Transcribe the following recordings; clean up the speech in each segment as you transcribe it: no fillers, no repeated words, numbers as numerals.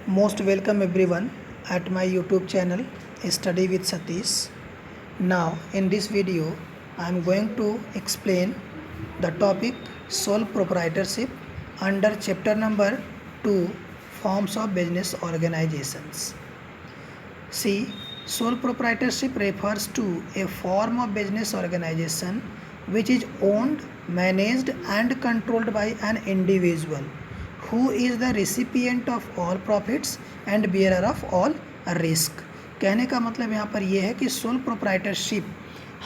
Most welcome everyone at my YouTube channel Study with Satish. Now in this video I am going to explain the topic sole proprietorship under chapter number 2 forms of business organizations. See, sole proprietorship refers to a form of business organization which is owned, managed and controlled by an individual who is the recipient of all profits and bearer of all risk. कहने का मतलब यहाँ पर यह है कि sole proprietorship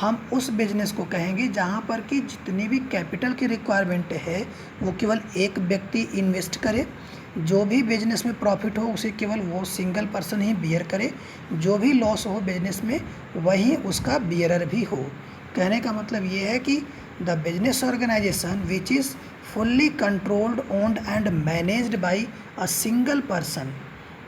हम उस बिजनेस को कहेंगे जहाँ पर कि जितनी भी कैपिटल की रिक्वायरमेंट है वो केवल एक व्यक्ति इन्वेस्ट करे, जो भी बिजनेस में प्रॉफिट हो उसे केवल वो सिंगल पर्सन ही बियर करे, जो भी लॉस हो बिजनेस में वही उसका बियरर भी हो. कहने का मतलब ये है कि the business organisation which is fully controlled, owned and managed by a single person,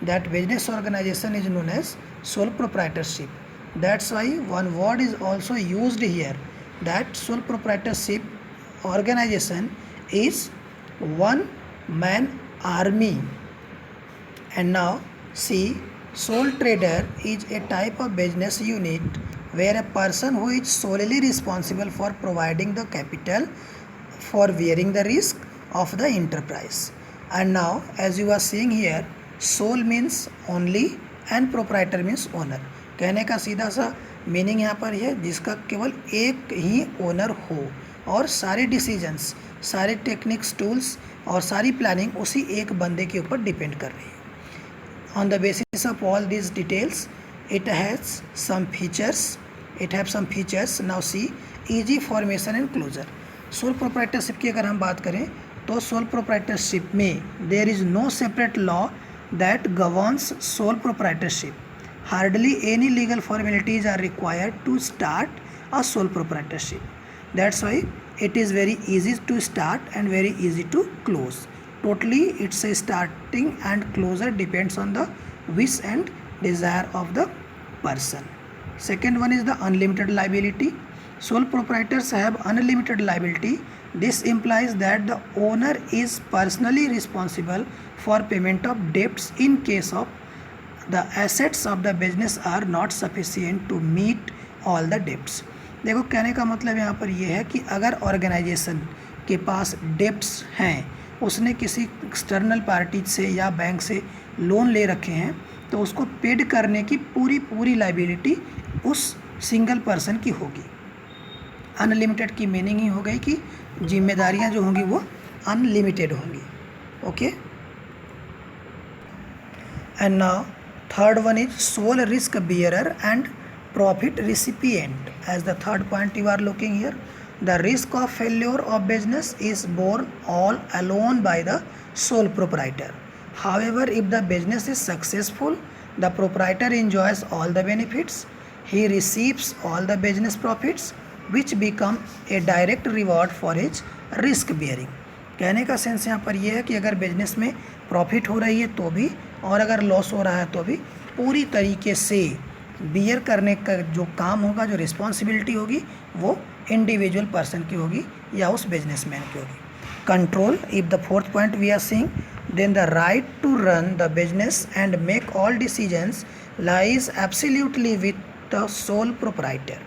that business organization is known as sole proprietorship. That's why one word is also used here, that sole proprietorship organization is one man army. And now see, sole trader is a type of business unit where a person who is solely responsible for providing the capital for bearing the risk of the enterprise. And now as you are seeing here, sole means only and proprietor means owner. कहने का सीधा सा meaning यहाँ पर है जिसका केवल एक ही ओनर हो और सारे डिसीजंस, सारे टेक्निक्स, टूल्स और सारी प्लानिंग उसी एक बंदे के ऊपर डिपेंड कर रही है. On the basis of all these details, it has some features. Now see, easy formation and closure. Sole proprietorship की अगर हम बात करें तो सोल प्रोप्राइटरशिप में there is no separate law that governs sole proprietorship. Hardly any legal formalities are required to start a sole proprietorship. That's why it is very easy to start and very easy to close. Totally it's a starting and closure depends on the wish and desire of the person. Second one is the unlimited liability. Sole proprietors have unlimited liability. This implies that the owner is personally responsible for payment of debts in case of the assets of the business are not sufficient to meet all the debts. देखो कहने का मतलब यहाँ पर यह है कि अगर ऑर्गेनाइजेशन के पास डेब्ट्स हैं, उसने किसी एक्सटर्नल पार्टी से या बैंक से लोन ले रखे हैं, तो उसको पेड करने की पूरी लाइबिलिटी उस सिंगल पर्सन की होगी. अनलिमिटेड की मीनिंग ही हो गई कि जिम्मेदारियां जो होंगी वो अनलिमिटेड होंगी. Okay. And now third one is sole risk bearer and profit recipient. As the third point you are looking here, the risk of failure of business is borne all alone by the sole proprietor. However, if the business is successful, the proprietor enjoys all the benefits. He receives all the business profits, which become a direct reward for his risk bearing. कहने का sense यहाँ पर यह है कि अगर business में profit हो रही है तो भी और अगर लॉस हो रहा है तो भी पूरी तरीके से बियर करने का जो काम होगा, जो रिस्पॉन्सिबिलिटी होगी, वो इंडिविजुअल पर्सन की होगी या उस बिजनेसमैन की होगी. Control, if the fourth point we are seeing, then the right to run the business and make all decisions lies absolutely with the sole proprietor.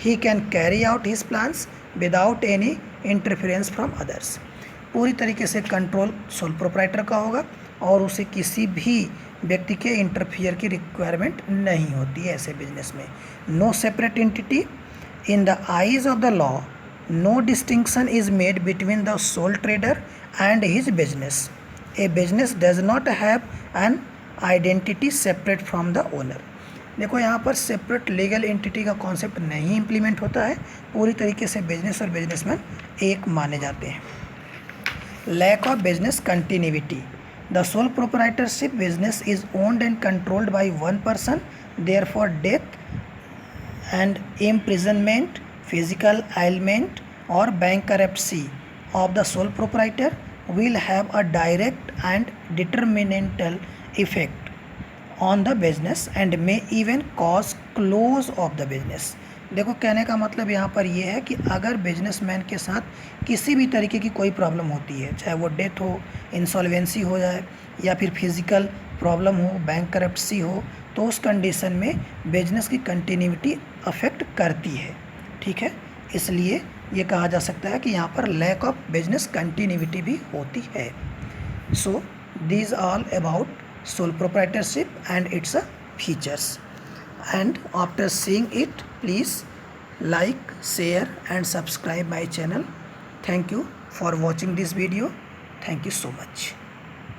He can carry out his plans without any interference from others. पूरी तरीके से control sole proprietor का होगा और उसे किसी भी व्यक्ति के इंटरफियर की रिक्वायरमेंट नहीं होती है ऐसे बिजनेस में. No separate entity. In the eyes of the law no distinction is made between the sole trader and his business. A business does not have an identity separate from the owner. देखो यहाँ पर separate legal entity का concept नहीं implement होता है. पूरी तरीके से बिजनेस और बिजनेसमैन एक माने जाते हैं. Lack of business continuity. The sole proprietorship business is owned and controlled by one person. Therefore death and imprisonment, physical ailment or bankruptcy of the sole proprietor will have a direct and detrimental effect on the business and may even cause close of the business. देखो कहने का मतलब यहाँ पर ये है कि अगर बिजनेसमैन के साथ किसी भी तरीके की कोई प्रॉब्लम होती है, चाहे वो डेथ हो, इंसॉल्वेंसी हो जाए या फिर फिजिकल प्रॉब्लम हो, बैंक करप्सी हो, तो उस कंडीशन में बिजनेस की कंटिन्यूटी अफेक्ट करती है। ठीक है, इसलिए ये कहा जा सकता है कि यहाँ पर लैक ऑफ बिजनेस कंटिन्यूटी भी होती है। सो these all about sole proprietorship and its features, and after seeing it, please like, share and subscribe my channel. Thank you for watching this video. Thank you so much.